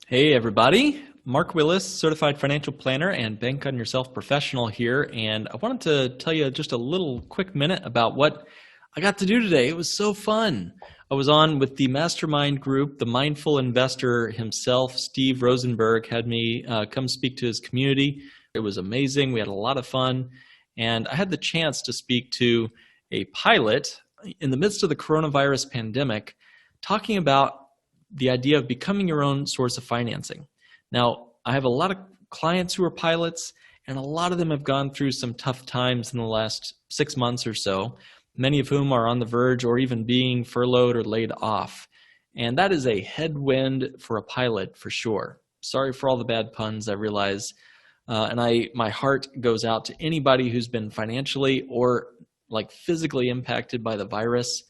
Hey everybody, Mark Willis, Certified Financial Planner and Bank on Yourself Professional here, and I wanted to tell you just a little quick minute about what I got to do today. It was so fun. I was on with the mastermind group. The mindful investor himself, Steve Rosenberg, had me come speak to his community. It was amazing. We had a lot of fun, and I had the chance to speak to a pilot in the midst of the coronavirus pandemic, talking about the idea of becoming your own source of financing. Now, I have a lot of clients who are pilots, and a lot of them have gone through some tough times in the last 6 months or so, many of whom are on the verge or even being furloughed or laid off. And that is a headwind for a pilot for sure. Sorry for all the bad puns, I realize. My heart goes out to anybody who's been financially or physically impacted by the virus.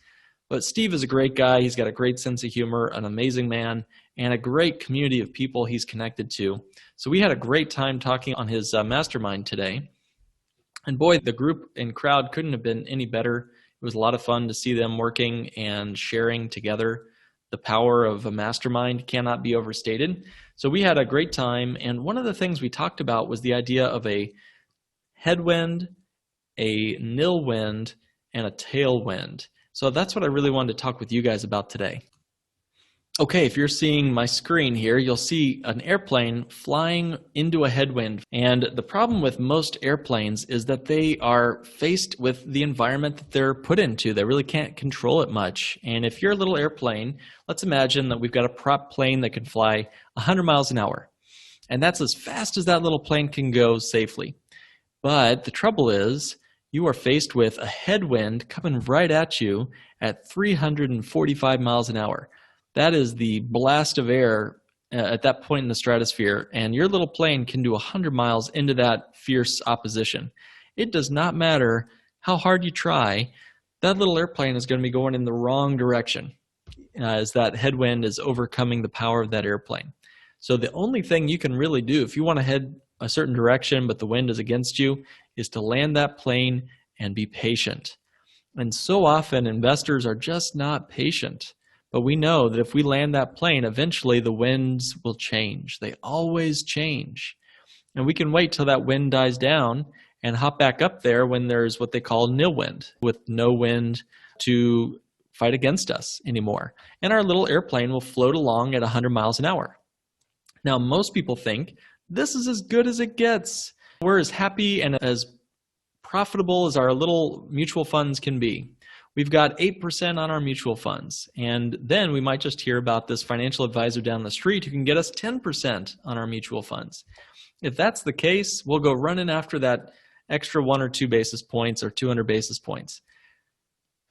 But Steve is a great guy. He's got a great sense of humor, an amazing man, and a great community of people he's connected to. So we had a great time talking on his mastermind today. And boy, the group and crowd couldn't have been any better. It was a lot of fun to see them working and sharing together. The power of a mastermind cannot be overstated. So we had a great time. And one of the things we talked about was the idea of a headwind, a nilwind, and a tailwind. So that's what I really wanted to talk with you guys about today. Okay, if you're seeing my screen here, you'll see an airplane flying into a headwind. And the problem with most airplanes is that they are faced with the environment that they're put into. They really can't control it much. And if you're a little airplane, let's imagine that we've got a prop plane that can fly 100 miles an hour. And that's as fast as that little plane can go safely. But the trouble is, you are faced with a headwind coming right at you at 345 miles an hour. That is the blast of air at that point in the stratosphere, and your little plane can do 100 miles into that fierce opposition. It does not matter how hard you try, that little airplane is going to be going in the wrong direction as that headwind is overcoming the power of that airplane. So the only thing you can really do if you want to head a certain direction but the wind is against you is to land that plane and be patient. And so often investors are just not patient. But we know that if we land that plane, eventually the winds will change. They always change. And we can wait till that wind dies down and hop back up there when there's what they call nil wind, with no wind to fight against us anymore. And our little airplane will float along at 100 miles an hour. Now, most people think this is as good as it gets. We're as happy and as profitable as our little mutual funds can be. We've got 8% on our mutual funds. And then we might just hear about this financial advisor down the street who can get us 10% on our mutual funds. If that's the case, we'll go running after that extra 1 or 2 basis points or 200 basis points.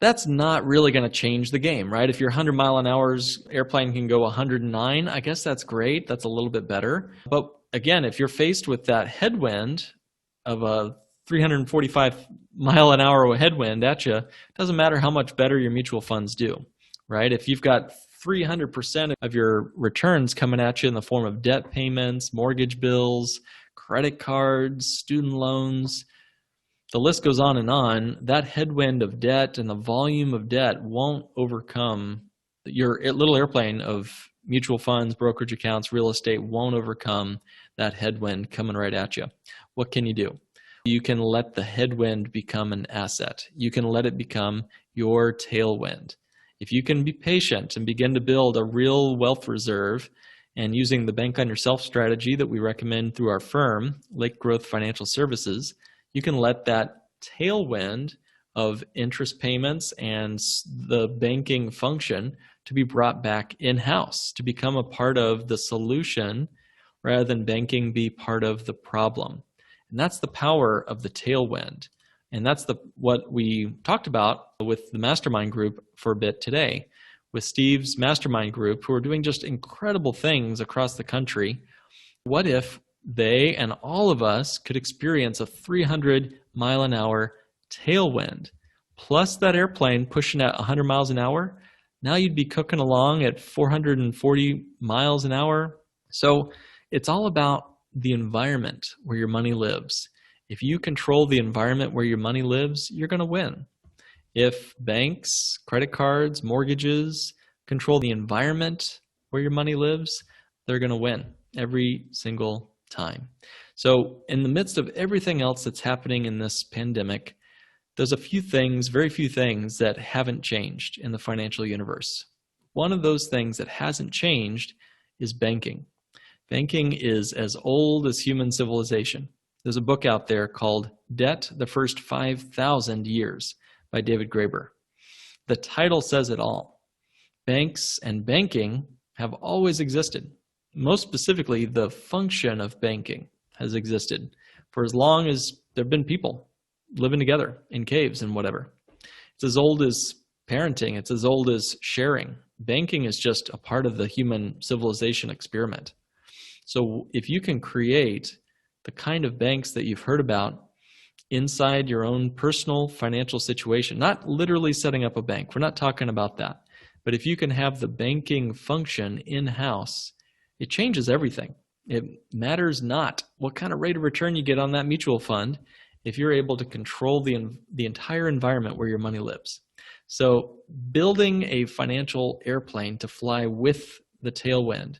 That's not really going to change the game, right? If your 100 mile an hour's airplane can go 109, I guess that's great. That's a little bit better. But again, if you're faced with that headwind of a 345 mile an hour headwind at you, it doesn't matter how much better your mutual funds do, right? If you've got 300% of your returns coming at you in the form of debt payments, mortgage bills, credit cards, student loans, the list goes on, that headwind of debt and the volume of debt won't overcome your little airplane of mutual funds, brokerage accounts, real estate won't overcome that headwind coming right at you. What can you do? You can let the headwind become an asset. You can let it become your tailwind. If you can be patient and begin to build a real wealth reserve and using the Bank on Yourself strategy that we recommend through our firm, Lake Growth Financial Services, you can let that tailwind of interest payments and the banking function to be brought back in-house, to become a part of the solution rather than banking be part of the problem. And that's the power of the tailwind. And that's what we talked about with the mastermind group for a bit today. With Steve's mastermind group, who are doing just incredible things across the country, what if they and all of us could experience a 300 mile an hour tailwind, plus that airplane pushing at 100 miles an hour? Now you'd be cooking along at 440 miles an hour. So it's all about the environment where your money lives. If you control the environment where your money lives, you're going to win. If banks, credit cards, mortgages control the environment where your money lives, they're going to win every single time. So in the midst of everything else that's happening in this pandemic, there's a few things, very few things, that haven't changed in the financial universe. One of those things that hasn't changed is banking. Banking is as old as human civilization. There's a book out there called Debt, the First 5,000 Years by David Graeber. The title says it all. Banks and banking have always existed. Most specifically, the function of banking has existed for as long as there have been people living together in caves and whatever. It's as old as parenting. It's as old as sharing. Banking is just a part of the human civilization experiment. So if you can create the kind of banks that you've heard about inside your own personal financial situation, not literally setting up a bank, we're not talking about that, but if you can have the banking function in-house, it changes everything. It matters not what kind of rate of return you get on that mutual fund if you're able to control the entire environment where your money lives. So building a financial airplane to fly with the tailwind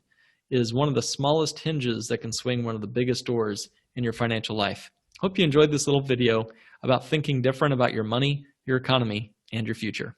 is one of the smallest hinges that can swing one of the biggest doors in your financial life. Hope you enjoyed this little video about thinking different about your money, your economy, and your future.